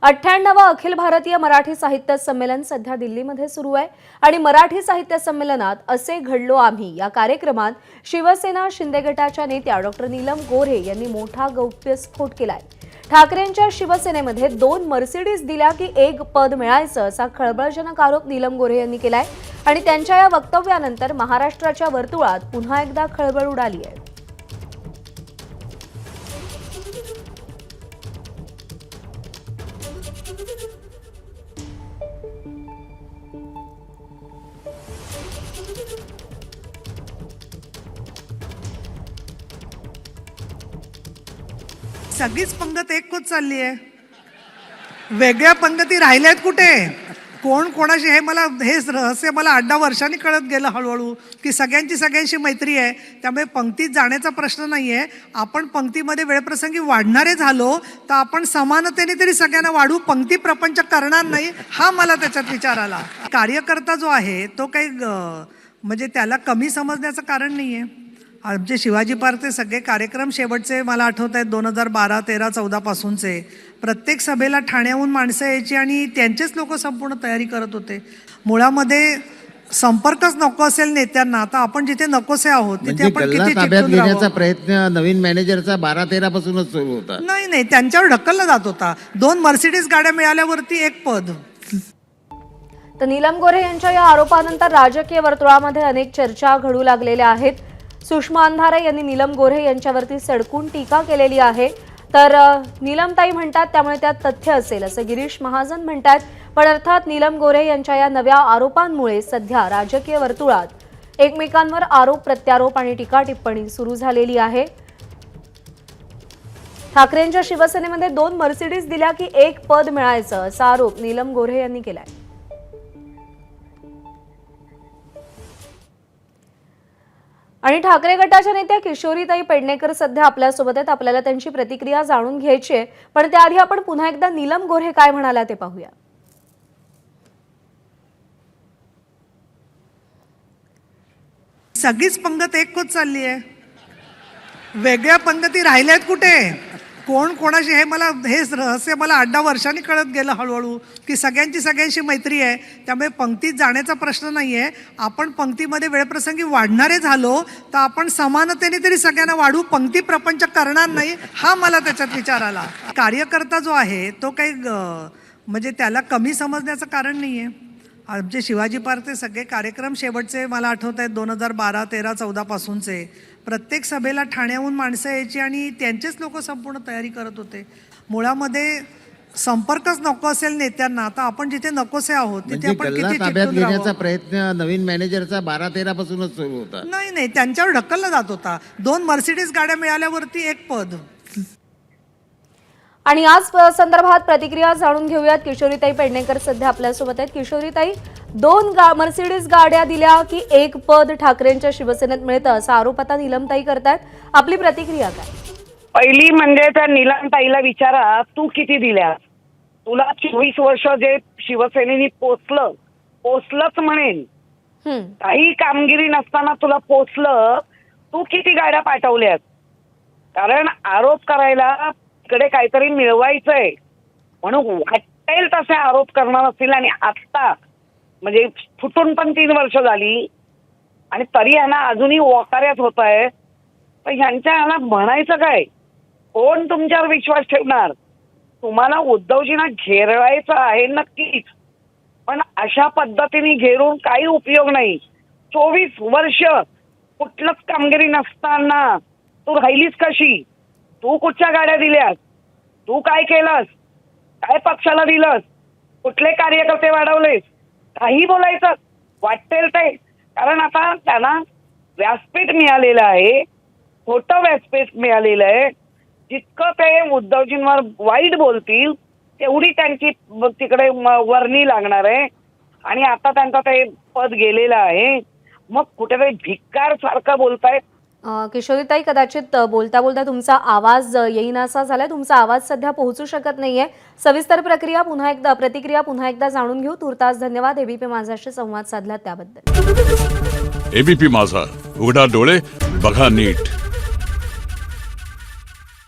98वा अखिल भारतीय मराठी साहित्य संमेलन सध्या दिल्लीमध्ये सुरू आहे आणि मराठी साहित्य संमेलनात असे घडलो आम्ही या कार्यक्रमात शिवसेना शिंदे गटाच्या नेत्या डॉक्टर नीलम गोऱ्हे यांनी मोठा गौप्यस्फोट केलाय। ठाकरेंच्या शिवसेनेमध्ये 2 मर्सिडीज दिल्या की 1 पद मिळायचं असा खळबळजनक आरोप नीलम गोऱ्हे यांनी केलाय आणि त्यांच्या या वक्तव्यानंतर महाराष्ट्राच्या वर्तुळात पुन्हा एकदा खळबळ उडाली आहे। सगळीच पंगत एक होत चालली आहे, वेगळ्या पंगती राहिल्यात कुठे? कोण कोणाशी हे रहस्य मला 8-10 वर्षांनी कळत गेलं हळूहळू की सगळ्यांशी मैत्री आहे, त्यामुळे पंक्तीत जाण्याचा प्रश्न नाही आहे। आपण पंक्तीमध्ये वेळप्रसंगी वाढणारे झालो तर आपण समानतेने तरी सगळ्यांना वाढू, पंक्ती प्रपंच करणार नाही हा मला त्याच्यात विचार आला। कार्यकर्ता जो आहे तो काही म्हणजे त्याला कमी समजण्याचं कारण नाही आहे। आमचे शिवाजी पार्कचे सगळे कार्यक्रम शेवटचे मला आठवत आहेत 2012, 13, 14 पासूनचे प्रत्येक सभेला ठाण्याहून माणसं यायची आणि त्यांचेच लोक संपूर्ण तयारी करत होते। मुळामध्ये संपर्कच नको असेल नेत्यांना, आता आपण जिथे नकोसे आहोत तिथे आपण किती ताब्यात घेण्याचा प्रयत्न नवीन मॅनेजरचा 12-13 पासूनच सुरू होता। नाही त्यांच्यावर ढकलला जात होता। 2 मर्सिडीज गाड्या मिळाल्यावरती 1 पद। तर नीलम गोऱ्हे यांच्या या आरोपानंतर राजकीय वर्तुळामध्ये अनेक चर्चा घडू लागलेल्या आहेत। सुषमा अंधारे यांनी नीलम गोऱ्हे यांच्यावरती सडकून टीका केलेली आहे, तर नीलमताई म्हणतात त्यामुळे त्यात तथ्य असेल असं गिरीश महाजन म्हणतात। पण अर्थात नीलम गोऱ्हे यांच्या या नव्या आरोपांमुळे सध्या राजकीय वर्तुळात एकमेकांवर आरोप प्रत्यारोप आणि टीका टिप्पणी सुरू झालेली आहे। ठाकरेंच्या शिवसेनेमध्ये 2 मर्सिडीज दिल्या की 1 पद मिळायचं असा आरोप नीलम गोऱ्हे यांनी केलाय। आणि ठाकरे गटाच्या नेत्या किशोरीताई पेडणेकर सध्या आपल्यासोबत आहेत, आपल्याला त्यांची प्रतिक्रिया जाणून घ्यायची आहे, पण त्याआधी आपण पुन्हा एकदा नीलम गोऱ्हे काय म्हणाल्या ते पाहूया। सगळीच पंगत एक होत चालली आहे, वेगळ्या पंगती राहिल्यात कुठे? कोण कोणाशी हे रहस्य मला 8-10 वर्षांनी कळत गेलं हळूहळू की सगळ्यांशी मैत्री आहे, त्यामुळे पंक्तीत जाण्याचा प्रश्न नाही आहे। आपण पंक्तीमध्ये वेळप्रसंगी वाढणारे झालो तर आपण समानतेने तरी सगळ्यांना वाढू, पंक्ती प्रपंच करणार नाही हा मला त्याच्यात विचार आला। कार्यकर्ता जो आहे तो काही म्हणजे त्याला कमी समजण्याचं कारण नाही आहे। आमचे शिवाजी पार्कचे सगळे कार्यक्रम शेवटचे मला आठवत आहेत 2012, 13, 14 पासूनचे प्रत्येक सभेला ठाण्याहून माणसं यायची आणि त्यांचेच लोक संपूर्ण तयारी करत होते। मुळामध्ये संपर्कच नको असेल नेत्यांना, आता आपण जिथे नकोसे आहोत तिथे आपण किती ताब्यात घेण्याचा प्रयत्न नवीन मॅनेजरचा 12-13 पासूनच सुरू होता। नाही त्यांच्यावर ढकलला जात होता। 2 मर्सिडीज गाड्या मिळाल्यावरती 1 पद। आणि आज संदर्भात प्रतिक्रिया जाणून घेऊयात। किशोरीताई पेडणेकर सध्या आपल्यासोबत आहेत। किशोरीताई, 2 मर्सिडीज गाड्या दिल्या की 1 पद ठाकरेंच्या शिवसेनेत मिळतं असा आरोप आता नीलमताई करतायत, आपली प्रतिक्रिया काय? पहिली म्हणजे त्या नीलमताईला विचारा, तू किती दिल्या? तुला 24 वर्ष जे शिवसेनेनी पोचलंच म्हणेन, काही कामगिरी नसताना तुला पोचलं, तू किती गाड्या पाठवल्यात? कारण आरोप करायला इकडे काहीतरी मिळवायचंय म्हणून वाटेल तसे आरोप करणार असतील आणि आता म्हणजे फुटून पण 3 वर्ष झाली आणि तरी यांना अजूनही वकार्यात होत आहे, तर ह्यांच्या यांना म्हणायचं काय? कोण तुमच्यावर विश्वास ठेवणार? तुम्हाला उद्धवजींना घेरायचं आहे नक्कीच, पण अशा पद्धतीने घेरून काही उपयोग नाही। 24 वर्ष कुठलंच कामगिरी नसताना तू राहिलीस कशी? तू कुठच्या गाड्या दिल्यास? तू काय केलंस? काय पक्षाला दिलंस? कुठले कार्यकर्ते वाढवलेस? काही बोलायचं वाटेल ते, कारण आता त्यांना व्यासपीठ मिळालेलं आहे, खोटं व्यासपीठ मिळालेलं आहे। जितकं ते उद्धवजींवर वाईट बोलतील तेवढी त्यांची तिकडे वर्णी लागणार आहे आणि आता त्यांचं ते पद गेलेलं आहे, मग कुठेतरी भिक्कार सारखं बोलतायत। किशोरीताई, कदाचित बोलता बोलता तुमचा आवाज येईनासा झालाय, तुमचा आवाज सध्या पोहोचू शकत नाहीये। सविस्तर प्रतिक्रिया पुन्हा एकदा जाणून घेऊ। तुर्तास धन्यवाद एबीपी माझाशी संवाद साधला त्याबद्दल। एबीपी माझा, उघडा डोळे बघा नीट।